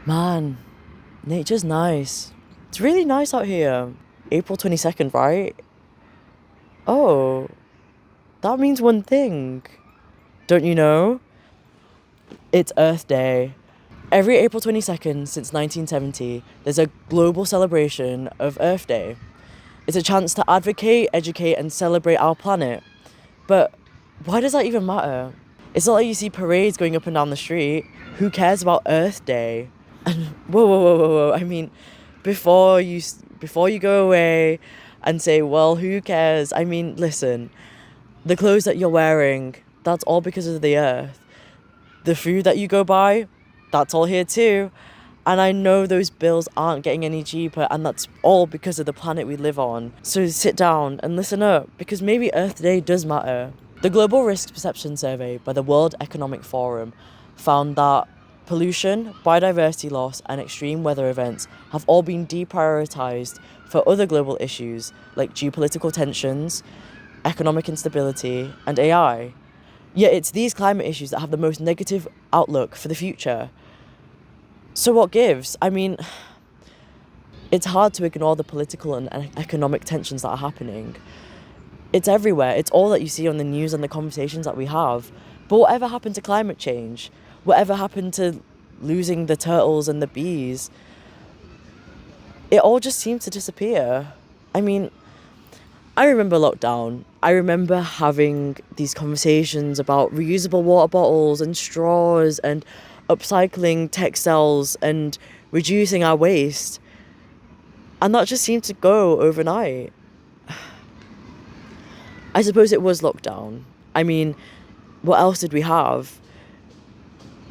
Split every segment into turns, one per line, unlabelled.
Man, nature's nice. It's really nice out here. April 22nd, right? Oh, that means one thing. Don't you know? It's Earth Day. Every April 22nd since 1970, there's a global celebration of Earth Day. It's a chance to advocate, educate, and celebrate our planet. But why does that even matter? It's not like you see parades going up and down the street. Who cares about Earth Day? And whoa, whoa, whoa, whoa, whoa. I mean, before you go away and say, well, who cares? I mean, listen, the clothes that you're wearing, that's all because of the Earth. The food that you go buy, that's all here too. And I know those bills aren't getting any cheaper, and that's all because of the planet we live on. So sit down and listen up, because maybe Earth Day does matter. The Global Risk Perception Survey by the World Economic Forum found that pollution, biodiversity loss, and extreme weather events have all been deprioritized for other global issues like geopolitical tensions, economic instability, and AI. Yet it's these climate issues that have the most negative outlook for the future. So what gives? I mean, it's hard to ignore the political and economic tensions that are happening. It's everywhere. It's all that you see on the news and the conversations that we have. But whatever happened to climate change? Whatever happened to losing the turtles and the bees? It all just seems to disappear. I mean, I remember lockdown. I remember having these conversations about reusable water bottles and straws and upcycling textiles and reducing our waste. And that just seemed to go overnight. I suppose it was lockdown. I mean, what else did we have?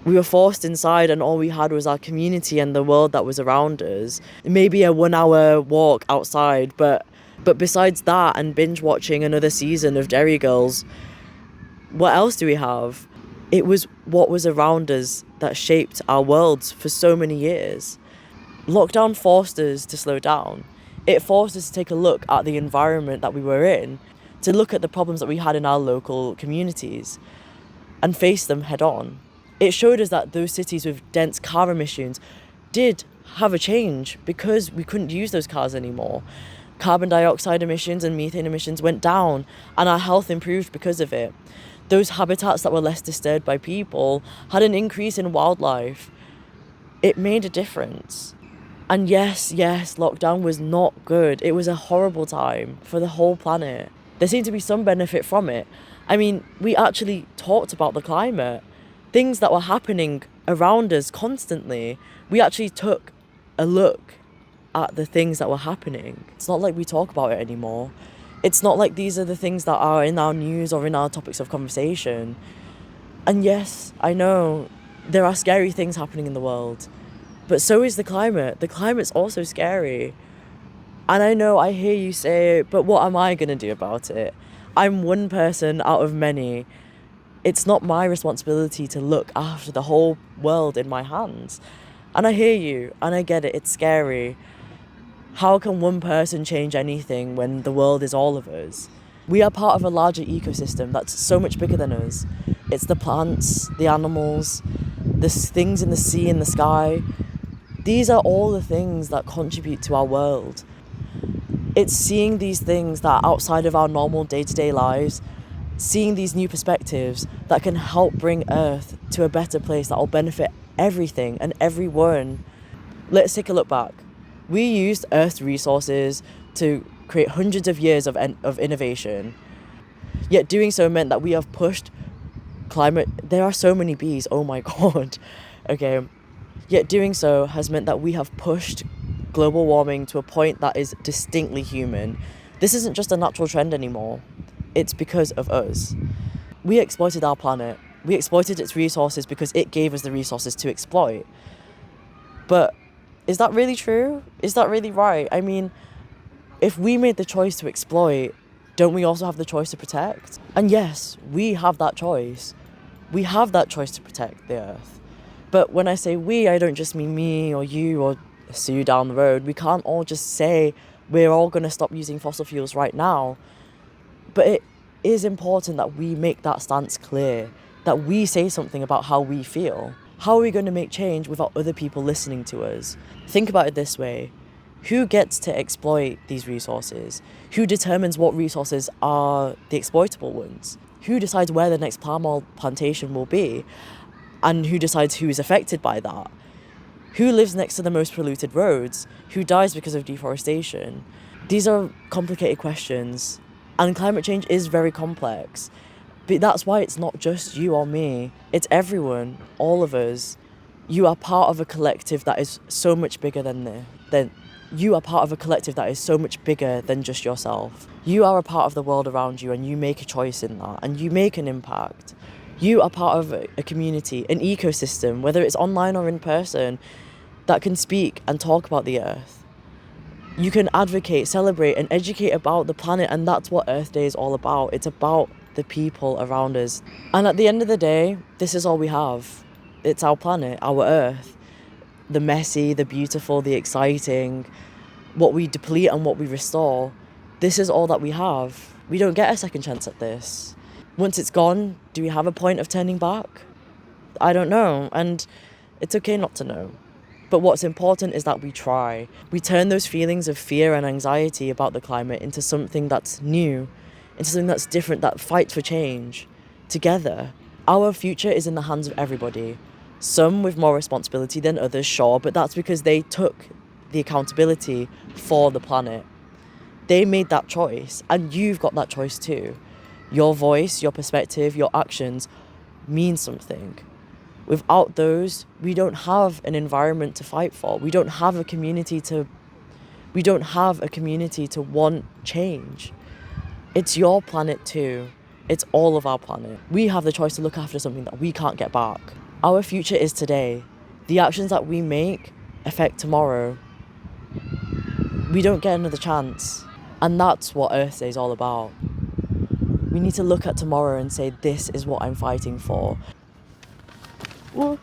We were forced inside, and all we had was our community and the world that was around us. Maybe a 1 hour walk outside, but besides that and binge watching another season of Derry Girls, what else do we have? It was what was around us that shaped our worlds for so many years. Lockdown forced us to slow down. It forced us to take a look at the environment that we were in, to look at the problems that we had in our local communities and face them head on. It showed us that those cities with dense car emissions did have a change because we couldn't use those cars anymore. Carbon dioxide emissions and methane emissions went down, and our health improved because of it. Those habitats that were less disturbed by people had an increase in wildlife. It made a difference. And yes, lockdown was not good. It was a horrible time for the whole planet. There seemed to be some benefit from it. I mean, we actually talked about the climate, things that were happening around us constantly. We actually took a look at the things that were happening. It's not like we talk about it anymore. It's not like these are the things that are in our news or in our topics of conversation. And yes, I know there are scary things happening in the world, but so is the climate. The climate's also scary. And I know I hear you say, but what am I going to do about it? I'm one person out of many. It's not my responsibility to look after the whole world in my hands. And I hear you, and I get it, it's scary. How can one person change anything when the world is all of us? We are part of a larger ecosystem that's so much bigger than us. It's the plants, the animals, the things in the sea and the sky. These are all the things that contribute to our world. It's seeing these things that are outside of our normal day-to-day lives, seeing these new perspectives that can help bring Earth to a better place that will benefit everything and everyone. Let's take a look back. We used Earth's resources to create hundreds of years of innovation. Yet doing so meant that we have pushed climate. There are so many bees, oh my god. Okay. Yet doing so has meant that we have pushed global warming to a point that is distinctly human. This isn't just a natural trend anymore. It's because of us. We exploited our planet. We exploited its resources because it gave us the resources to exploit. But is that really true? Is that really right? I mean, if we made the choice to exploit, don't we also have the choice to protect? And yes, we have that choice. We have that choice to protect the Earth. But when I say we, I don't just mean me or you or Sue down the road. We can't all just say we're all going to stop using fossil fuels right now. But it is important that we make that stance clear, that we say something about how we feel. How are we going to make change without other people listening to us? Think about it this way. Who gets to exploit these resources? Who determines what resources are the exploitable ones? Who decides where the next palm oil plantation will be? And who decides who is affected by that? Who lives next to the most polluted roads? Who dies because of deforestation? These are complicated questions, and climate change is very complex. But that's why it's not just you or me. It's everyone, all of us. You are part of a collective that is so much bigger than you are part of a collective that is so much bigger than just yourself. You are a part of the world around you, and you make a choice in that, and you make an impact. You are part of a community, an ecosystem, whether it's online or in person, that can speak and talk about the earth. You can advocate, celebrate, and educate about the planet, and that's what Earth Day is all about. It's about the people around us. And at the end of the day, this is all we have. It's our planet, our Earth. The messy, the beautiful, the exciting, what we deplete and what we restore. This is all that we have. We don't get a second chance at this. Once it's gone, do we have a point of turning back? I don't know, and it's okay not to know. But what's important is that we try. We turn those feelings of fear and anxiety about the climate into something that's new, into something that's different, that fights for change, together. Our future is in the hands of everybody. Some with more responsibility than others, sure, but that's because they took the accountability for the planet. They made that choice, and you've got that choice too. Your voice, your perspective, your actions mean something. Without those, we don't have an environment to fight for. We don't have a community to want change. It's your planet too. It's all of our planet. We have the choice to look after something that we can't get back. Our future is today. The actions that we make affect tomorrow. We don't get another chance. And that's what Earth Day is all about. We need to look at tomorrow and say, this is what I'm fighting for. Well,